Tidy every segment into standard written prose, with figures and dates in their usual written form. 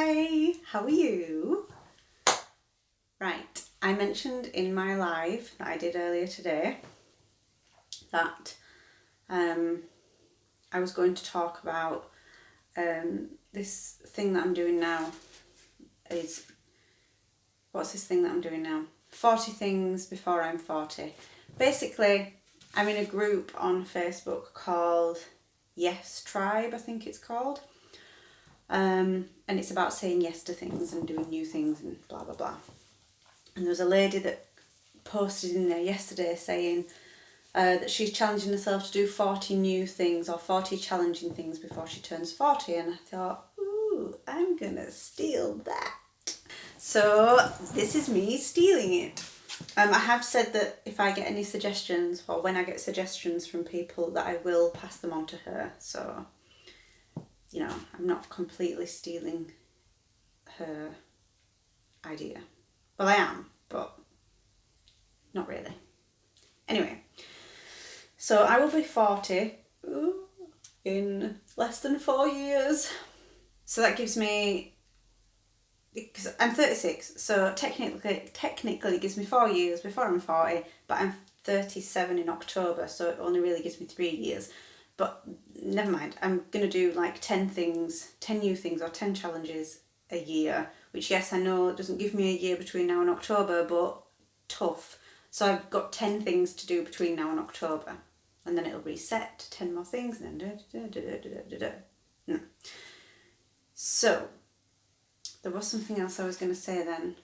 Hi, how are you? Right, I mentioned in my live that I did earlier today that I was going to talk about this thing that I'm doing now. What's this thing that I'm doing now? 40 things before I'm 40. Basically, I'm in a group on Facebook called Yes Tribe, I think it's called. And it's about saying yes to things and doing new things and blah blah blah. And there was a lady that posted in there yesterday saying that she's challenging herself to do 40 new things or 40 challenging things before she turns 40, and I thought, ooh, I'm gonna steal that. So this is me stealing it. I have said that if I get any suggestions, or when I get suggestions from people, that I will pass them on to her. So, you know, I'm not completely stealing her idea. Well, I am, but not really. Anyway, so I will be 40 in less than 4 years. So that gives me, because I'm 36, so technically it gives me 4 years before I'm 40, but I'm 37 in October, so it only really gives me 3 years. But never mind, I'm going to do like 10 new things or 10 challenges a year, which yes, I know it doesn't give me a year between now and October, but tough. So I've got 10 things to do between now and October, and then it'll reset to 10 more things, and then So there was something else I was going to say then.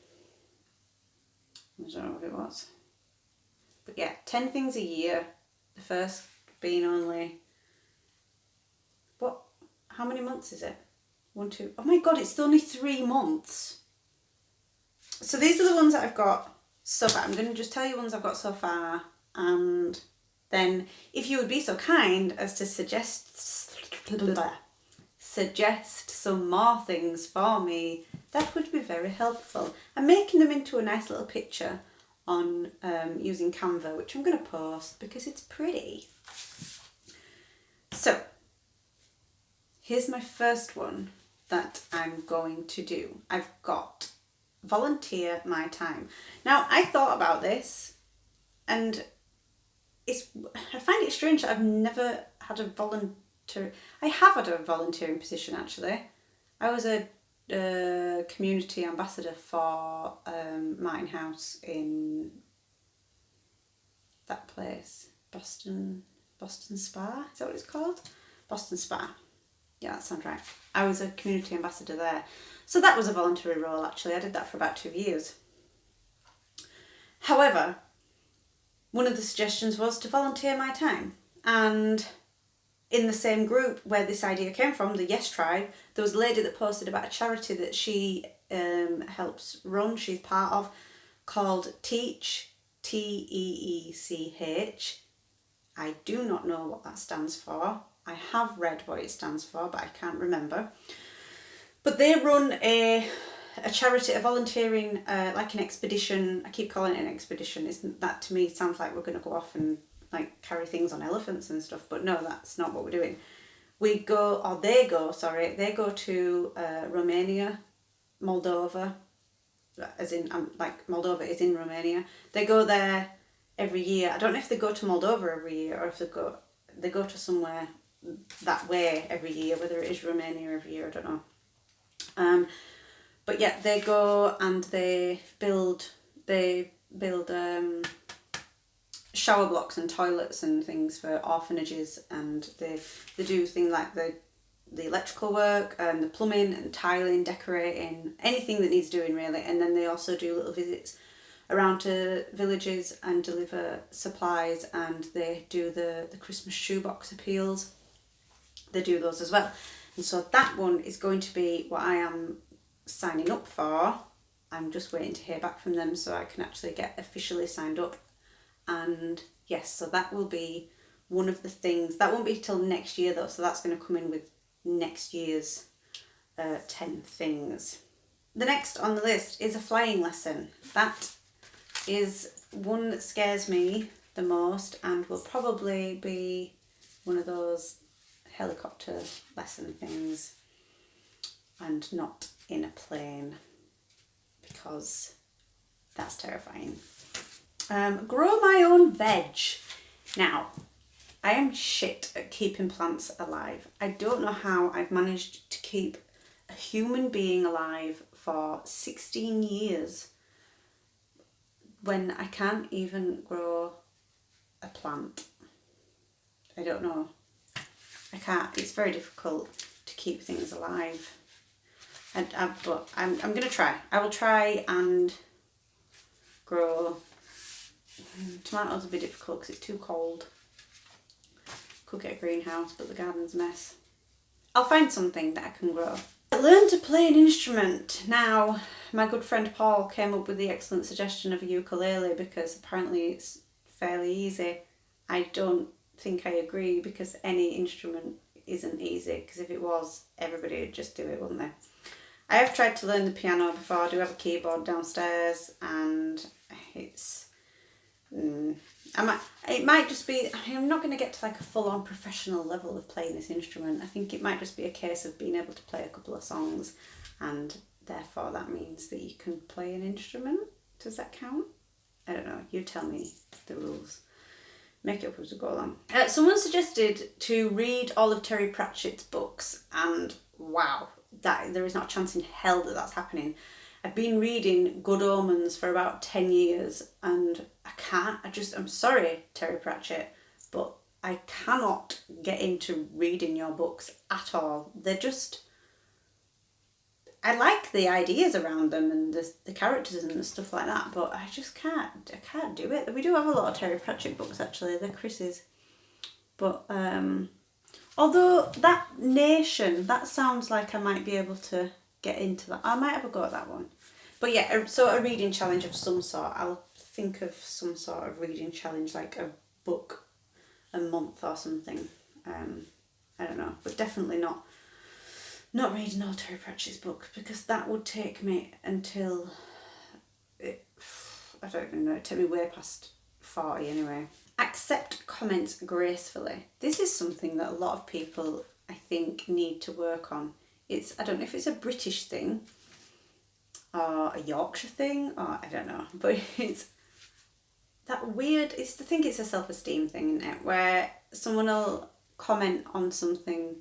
I don't know what it was. But yeah, 10 things a year. The first being only, how many months is it? 1, 2, oh my god, it's only 3 months. So these are the ones that I've got so far. I'm going to just tell you ones I've got so far, and then if you would be so kind as to suggest some more things for me, that would be very helpful. I'm making them into a nice little picture on using Canva, which I'm going to post because it's pretty. So here's my first one that I'm going to do. I've got volunteer my time. Now, I thought about this, and I find it strange that I've never had a volunteer. I have had a volunteering position actually. I was a community ambassador for Martin House in that place, Boston Spa. Is that what it's called? Boston Spa. Yeah, that sounds right. I was a community ambassador there. So that was a voluntary role actually. I did that for about 2 years. However, one of the suggestions was to volunteer my time. And in the same group where this idea came from, the Yes Tribe, there was a lady that posted about a charity that she helps run, she's part of, called Teach, Teech. I do not know what that stands for. I have read what it stands for, but I can't remember. But they run a charity, a volunteering, like an expedition. I keep calling it an expedition. Isn't that, to me, sounds like we're going to go off and like carry things on elephants and stuff. But no, that's not what we're doing. They go to Romania, Moldova, as in, like Moldova is in Romania. They go there every year. I don't know if they go to Moldova every year or if they go to somewhere that way every year, whether it is Romania every year, I don't know. But yeah, they go and they build shower blocks and toilets and things for orphanages, and they do things like the electrical work and the plumbing and tiling, decorating, anything that needs doing really. And then they also do little visits around to villages and deliver supplies, and they do the Christmas shoebox appeals. They do those as well. And so that one is going to be what I am signing up for. I'm just waiting to hear back from them so I can actually get officially signed up. And yes, so that will be one of the things. That won't be till next year though, so that's going to come in with next year's 10 things. The next on the list is a flying lesson. That is one that scares me the most and will probably be one of those helicopter lesson things. and not in a plane, because that's terrifying. Grow my own veg. Now, I am shit at keeping plants alive. I don't know how I've managed to keep a human being alive for 16 years when I can't even grow a plant. I don't know. I can't. It's very difficult to keep things alive. But I'm going to try. I will try and grow. Tomatoes will be difficult because it's too cold. Could get a greenhouse, but the garden's a mess. I'll find something that I can grow. I learned to play an instrument. Now, my good friend Paul came up with the excellent suggestion of a ukulele because apparently it's fairly easy. I don't think I agree, because any instrument isn't easy, because if it was, everybody would just do it, wouldn't they? I have tried to learn the piano before. I do have a keyboard downstairs, and it's... it might just be... I'm not going to get to like a full-on professional level of playing this instrument. I think it might just be a case of being able to play a couple of songs, and therefore that means that you can play an instrument. Does that count? I don't know. You tell me the rules. Make it up as we go along. Someone suggested to read all of Terry Pratchett's books, and wow, that there is not a chance in hell that that's happening. I've been reading Good Omens for about 10 years, and I'm sorry, Terry Pratchett, but I cannot get into reading your books at all. They're just... I like the ideas around them and the characters and stuff like that, but I just can't. I can't do it. We do have a lot of Terry Pratchett books, actually. They're Chris's. But although that Nation, that sounds like I might be able to get into that. I might have a go at that one. But yeah, so a reading challenge of some sort. I'll think of some sort of reading challenge, like a book a month or something. I don't know, but definitely not reading all Terry Pratchett's books, because that would take me until, I don't even know, it'd take me way past 40 anyway. Accept comments gracefully. This is something that a lot of people, I think, need to work on. I don't know if it's a British thing or a Yorkshire thing, or I don't know, but it's that weird, I think it's a self-esteem thing, isn't it, where someone will comment on something,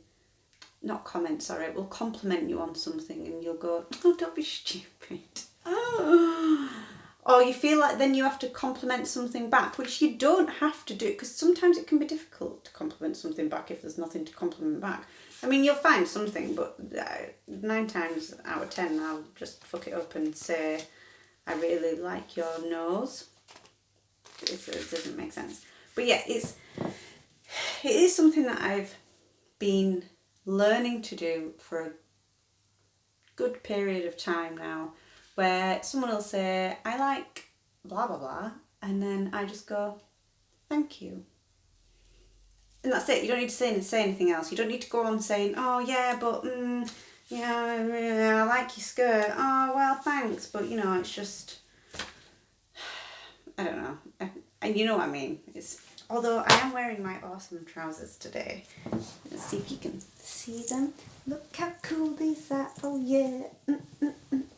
not comment, sorry, will compliment you on something, and you'll go, oh, don't be stupid. Oh. Or you feel like then you have to compliment something back, which you don't have to do, because sometimes it can be difficult to compliment something back if there's nothing to compliment back. I mean, you'll find something, but 9 times out of 10 I'll just fuck it up and say, I really like your nose. It doesn't make sense. But yeah, it is something that I've been learning to do for a good period of time now, where someone will say, I like blah blah blah, and then I just go, thank you. And that's it. You don't need to say anything else. You don't need to go on saying, oh yeah, but I like your skirt. Oh well, thanks, but it's just, I don't know. And you know what I mean. Although I am wearing my awesome trousers today. Let's see if you can see them. Look how cool these are. Oh yeah.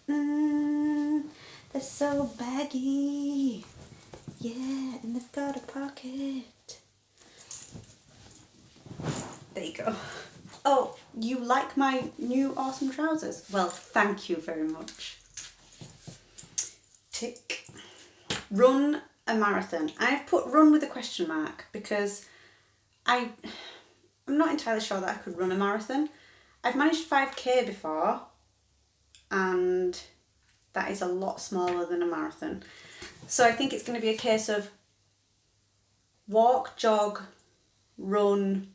They're so baggy. Yeah, and they've got a pocket. There you go. Oh, you like my new awesome trousers? Well, thank you very much. Tick. Run a marathon. I've put run with a question mark because I'm not entirely sure that I could run a marathon. I've managed 5k before, and that is a lot smaller than a marathon. So I think it's going to be a case of walk, jog, run,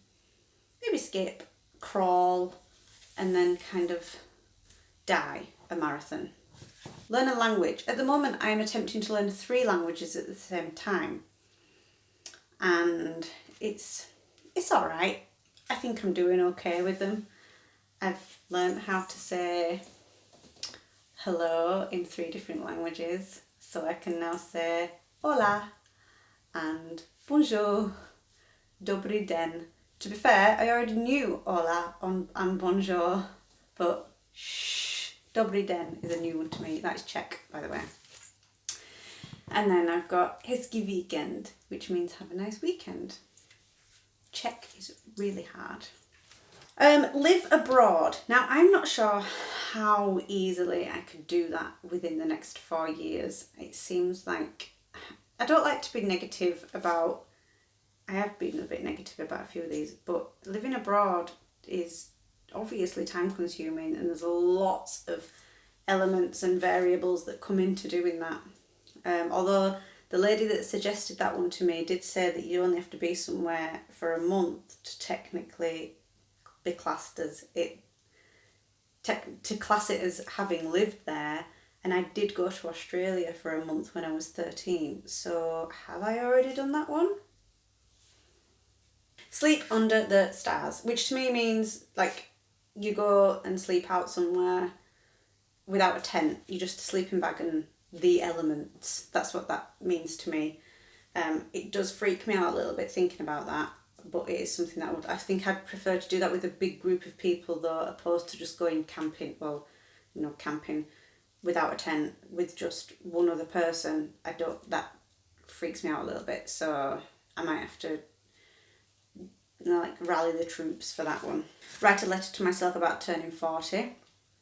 maybe skip, crawl, and then kind of die a marathon. Learn a language. At the moment, I am attempting to learn 3 languages at the same time, and it's all right. I think I'm doing okay with them. I've learned how to say hello in 3 different languages, so I can now say hola and bonjour, dobry den. To be fair, I already knew hola and bonjour, but Shh. Dobry den is a new one to me. That is Czech, by the way. And then I've got hezký víkend, which means have a nice weekend. Czech is really hard. Live abroad. Now, I'm not sure how easily I could do that within the next 4 years. It seems like I don't like to be negative about, I have been a bit negative about a few of these, but living abroad is obviously time consuming and there's lots of elements and variables that come into doing that. Although the lady that suggested that one to me did say that you only have to be somewhere for a month to technically be classed as it, to class it as having lived there. And I did go to Australia for a month when I was 13. So have I already done that one? Sleep under the stars, which to me means like you go and sleep out somewhere without a tent. You just sleeping bag and the elements. That's what that means to me. It does freak me out a little bit thinking about that, but it is something that I think I'd prefer to do that with a big group of people though, opposed to just going camping. Well, camping without a tent with just one other person. That freaks me out a little bit. So I might have to rally the troops for that one. Write a letter to myself about turning 40.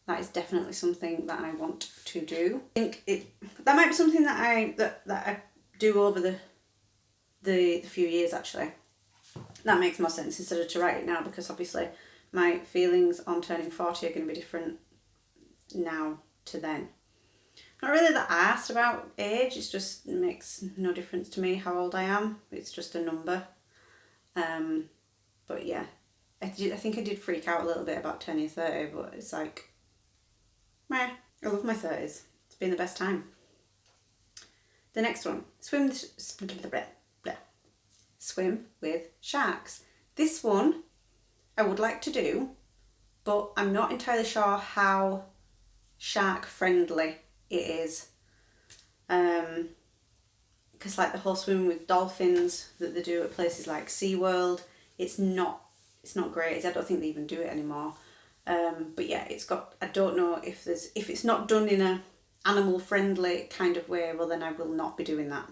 That is definitely something that I want to do. I think that might be something that I do over the few years actually. That makes more sense instead of to write it now, because obviously my feelings on turning 40 are going to be different now to then. Not really that I asked about age, it just makes no difference to me how old I am. It's just a number. But yeah, I think I did freak out a little bit about turning 30, but it's like, meh, I love my 30s. It's been the best time. The next one, swim with sharks. This one I would like to do, but I'm not entirely sure how shark friendly it is. Because like the whole swimming with dolphins that they do at places like SeaWorld, it's not great. I don't think they even do it anymore. But yeah, I don't know if it's not done in a animal friendly kind of way, well then I will not be doing that.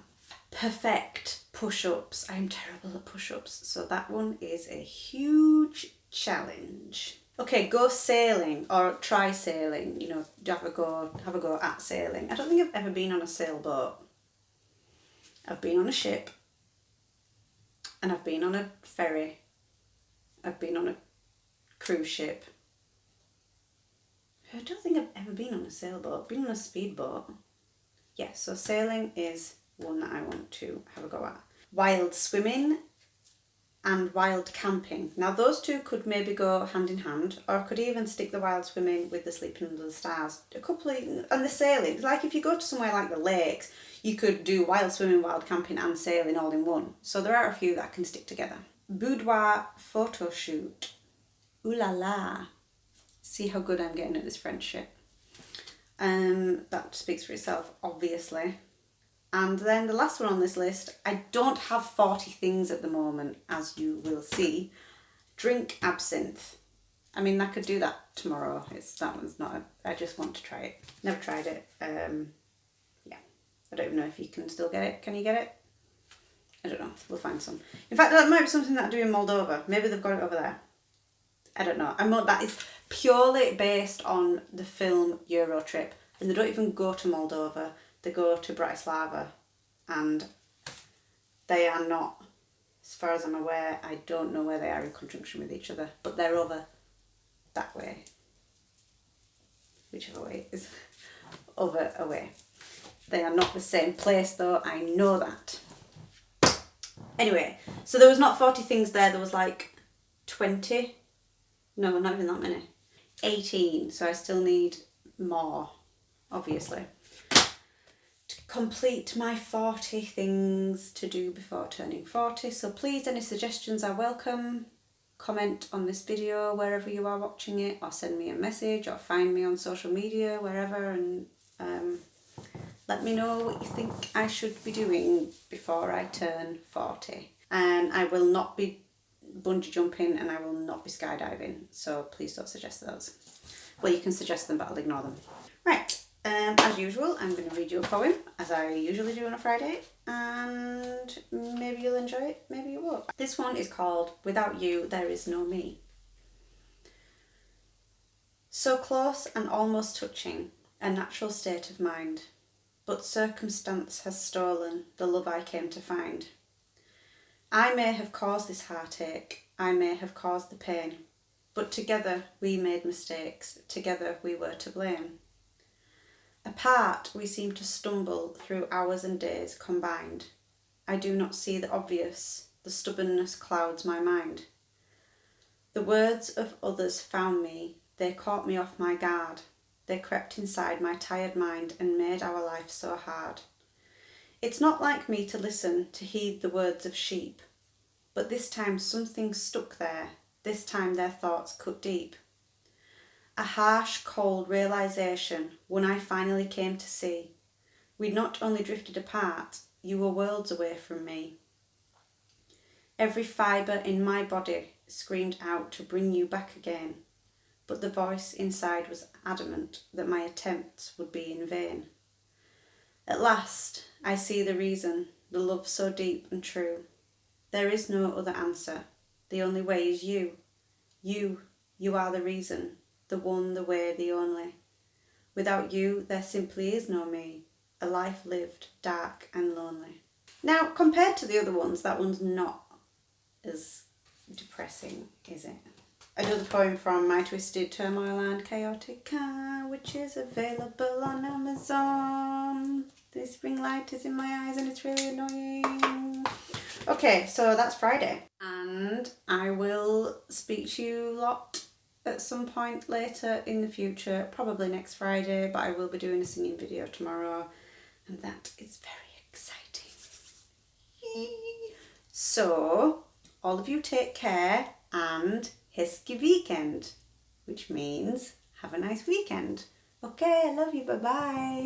Perfect push-ups. I'm terrible at push-ups, so that one is a huge challenge. Okay, go sailing or try sailing, have a go at sailing. I don't think I've ever been on a sailboat. I've been on a ship and I've been on a ferry. I've been on a cruise ship. I don't think I've ever been on a sailboat. I've been on a speedboat. Yeah, so sailing is one that I want to have a go at. Wild swimming and wild camping. Now those two could maybe go hand in hand, or I could even stick the wild swimming with the sleeping under the stars. And the sailing, like if you go to somewhere like the lakes, you could do wild swimming, wild camping and sailing all in one. So there are a few that can stick together. Boudoir photo shoot. Ooh la la. See how good I'm getting at this friendship. That speaks for itself, obviously. And then the last one on this list, I don't have 40 things at the moment, as you will see. Drink absinthe. I mean, I could do that tomorrow. That one's not, I just want to try it. Never tried it. Yeah, I don't even know if you can still get it. Can you get it? I don't know. We'll find some. In fact, that might be something that I do in Moldova. Maybe they've got it over there. I don't know. That is purely based on the film Euro Trip. And they don't even go to Moldova. They go to Bratislava. And they are not, as far as I'm aware, I don't know where they are in conjunction with each other. But they're over that way. Whichever way it is. Over away. They are not the same place though. I know that. Anyway, so there was not 40 things there. There was like 20. No, not even that many. 18, so I still need more, obviously, to complete my 40 things to do before turning 40. So please, any suggestions are welcome. Comment on this video wherever you are watching it, or send me a message, or find me on social media, wherever, and let me know what you think I should be doing before I turn 40. And I will not be bungee jumping and I will not be skydiving, so please don't suggest those. Well, you can suggest them, but I'll ignore them. Right, as usual, I'm going to read you a poem, as I usually do on a Friday, and maybe you'll enjoy it, maybe you won't. This one is called Without You, There Is No Me. So close and almost touching, a natural state of mind, but circumstance has stolen the love I came to find. I may have caused this heartache, I may have caused the pain, but together we made mistakes, together we were to blame. Apart we seem to stumble through hours and days combined. I do not see the obvious, the stubbornness clouds my mind. The words of others found me, they caught me off my guard. They crept inside my tired mind and made our life so hard. It's not like me to listen, to heed the words of sheep, but this time something stuck there, this time their thoughts cut deep. A harsh, cold realisation, one I finally came to see. We'd not only drifted apart, you were worlds away from me. Every fibre in my body screamed out to bring you back again, but the voice inside was adamant that my attempts would be in vain. At last, I see the reason, the love so deep and true. There is no other answer, the only way is you. You are the reason, the one, the way, the only. Without you, there simply is no me, a life lived dark and lonely. Now, compared to the other ones, that one's not as depressing, is it? Another poem from My Twisted Turmoil and Chaotic Car, which is available on Amazon. This ring light is in my eyes and it's really annoying. Okay, so that's Friday. And I will speak to you lot at some point later in the future, probably next Friday, but I will be doing a singing video tomorrow, and that is very exciting. So, all of you take care and hezky weekend, which means have a nice weekend. Okay, I love you, bye-bye.